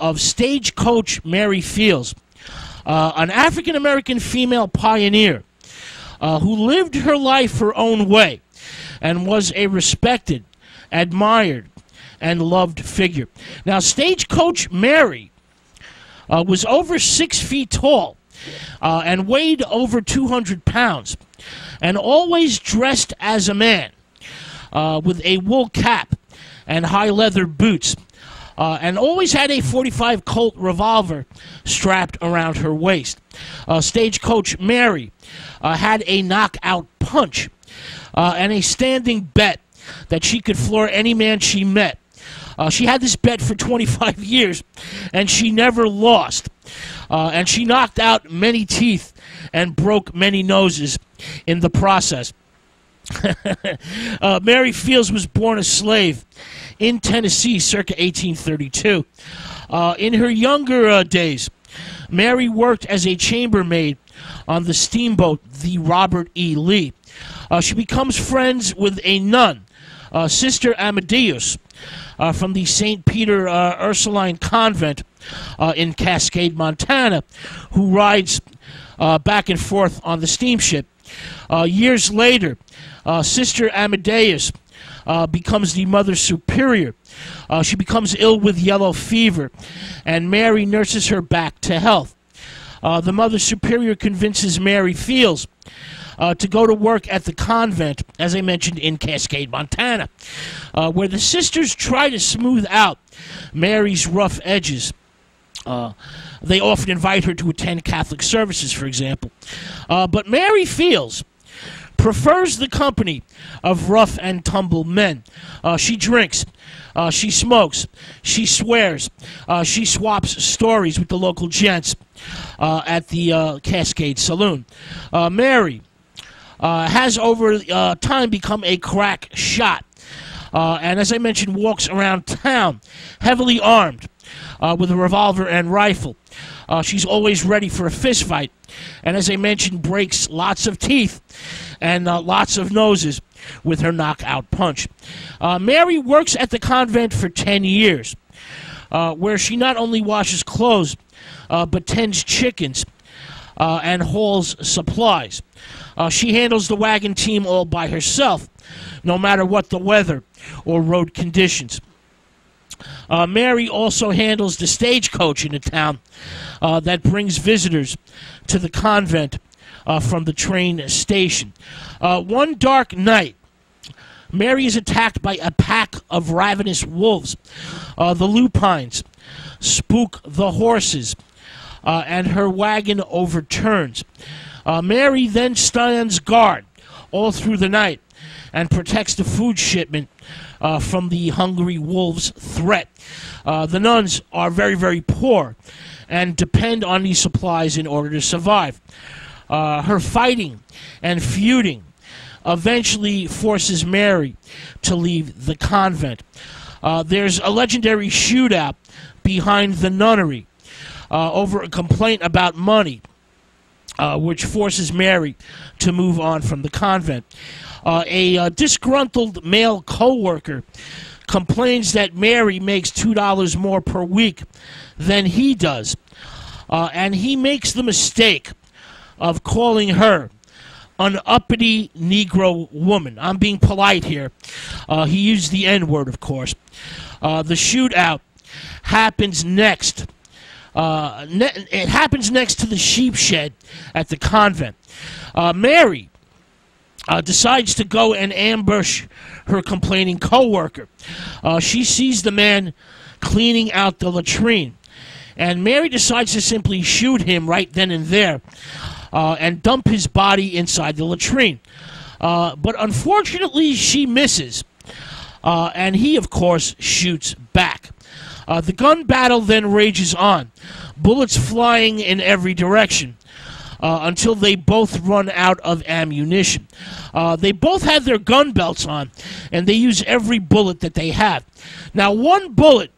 of Stagecoach Mary Fields, an African-American female pioneer who lived her life her own way and was a respected, admired, and loved figure. Now, Stagecoach Mary was over 6 feet tall and weighed over 200 pounds, and always dressed as a man with a wool cap and high leather boots, and always had a .45 Colt revolver strapped around her waist. Stagecoach Mary had a knockout punch and a standing bet that she could floor any man she met. She had this bet for 25 years, and she never lost. And she knocked out many teeth and broke many noses in the process. Mary Fields was born a slave in Tennessee circa 1832. In her younger days, Mary worked as a chambermaid on the steamboat, the Robert E. Lee. She becomes friends with a nun, Sister Amadeus, from the St. Peter Ursuline Convent in Cascade, Montana, who rides back and forth on the steamship. Years later, Sister Amadeus becomes the Mother Superior. She becomes ill with yellow fever, and Mary nurses her back to health. The Mother Superior convinces Mary Fields to go to work at the convent, as I mentioned, in Cascade, Montana, where the sisters try to smooth out Mary's rough edges. They often invite her to attend Catholic services, for example. But Mary Fields prefers the company of rough and tumble men. She drinks, she smokes, she swears, she swaps stories with the local gents at the Cascade Saloon. Mary has over time become a crack shot, and as I mentioned, walks around town heavily armed with a revolver and rifle. She's always ready for a fist fight, and as I mentioned, breaks lots of teeth and lots of noses with her knockout punch. Mary works at the convent for 10 years, where she not only washes clothes, but tends chickens and hauls supplies. She handles the wagon team all by herself, no matter what the weather or road conditions. Mary also handles the stagecoach in the town that brings visitors to the convent from the train station. One dark night, Mary is attacked by a pack of ravenous wolves. The lupines spook the horses, and her wagon overturns. Mary then stands guard all through the night and protects the food shipment from the hungry wolves' threat. The nuns are very, very poor and depend on these supplies in order to survive. Her fighting and feuding eventually forces Mary to leave the convent. There's a legendary shootout behind the nunnery over a complaint about money, which forces Mary to move on from the convent. A disgruntled male co-worker complains that Mary makes $2 more per week than he does, and he makes the mistake of calling her an uppity Negro woman. I'm being polite here. He used the N-word, of course. The shootout happens next. It happens next to the sheep shed at the convent. Mary decides to go and ambush her complaining co-worker. She sees the man cleaning out the latrine, and Mary decides to simply shoot him right then and there and dump his body inside the latrine. But unfortunately, she misses, and he, of course, shoots back. The gun battle then rages on, bullets flying in every direction, until they both run out of ammunition. They both have their gun belts on, and they use every bullet that they have. Now, one bullet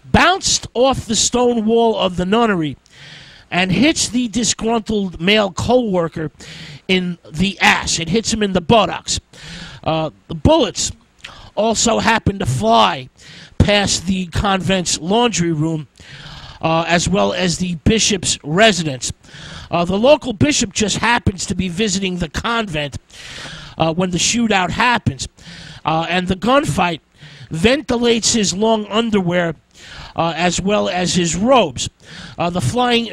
bounced off the stone wall of the nunnery and hits the disgruntled male co-worker in the ass. It hits him in the buttocks. The bullets also happen to fly past the convent's laundry room as well as the bishop's residence. The local bishop just happens to be visiting the convent when the shootout happens, and the gunfight ventilates his long underwear as well as his robes. The flying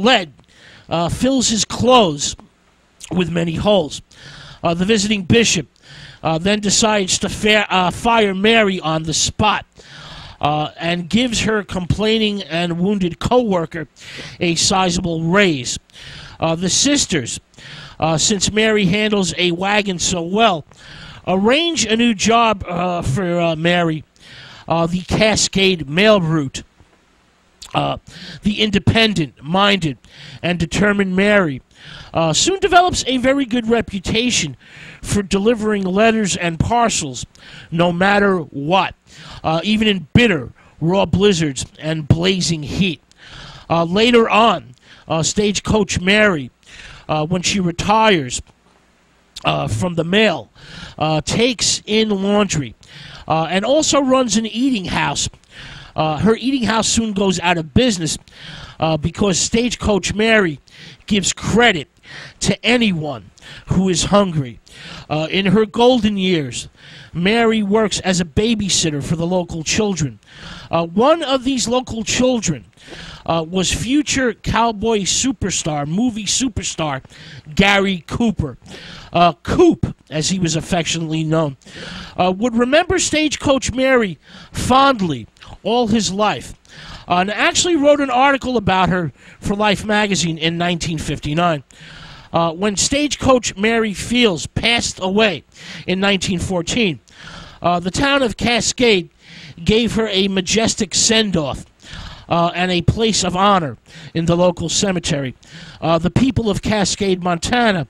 lead fills his clothes with many holes. The visiting bishop then decides to fire Mary on the spot and gives her complaining and wounded co-worker a sizable raise. The sisters, since Mary handles a wagon so well, arrange a new job for Mary, the Cascade mail route. The independent-minded and determined Mary soon develops a very good reputation for delivering letters and parcels, no matter what, even in bitter, raw blizzards and blazing heat. Later on, Stagecoach Mary, when she retires from the mail, takes in laundry and also runs an eating house. Her eating house soon goes out of business because Stagecoach Mary gives credit to anyone who is hungry. In her golden years, Mary works as a babysitter for the local children. One of these local children was future cowboy superstar, movie superstar, Gary Cooper. Coop, as he was affectionately known, would remember Stagecoach Mary fondly all his life, and actually wrote an article about her for Life magazine in 1959. When Stagecoach Mary Fields passed away in 1914, the town of Cascade gave her a majestic send-off and a place of honor in the local cemetery. The people of Cascade, Montana,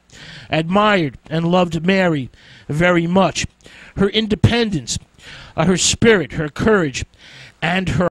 admired and loved Mary very much. Her independence, her spirit, her courage, and her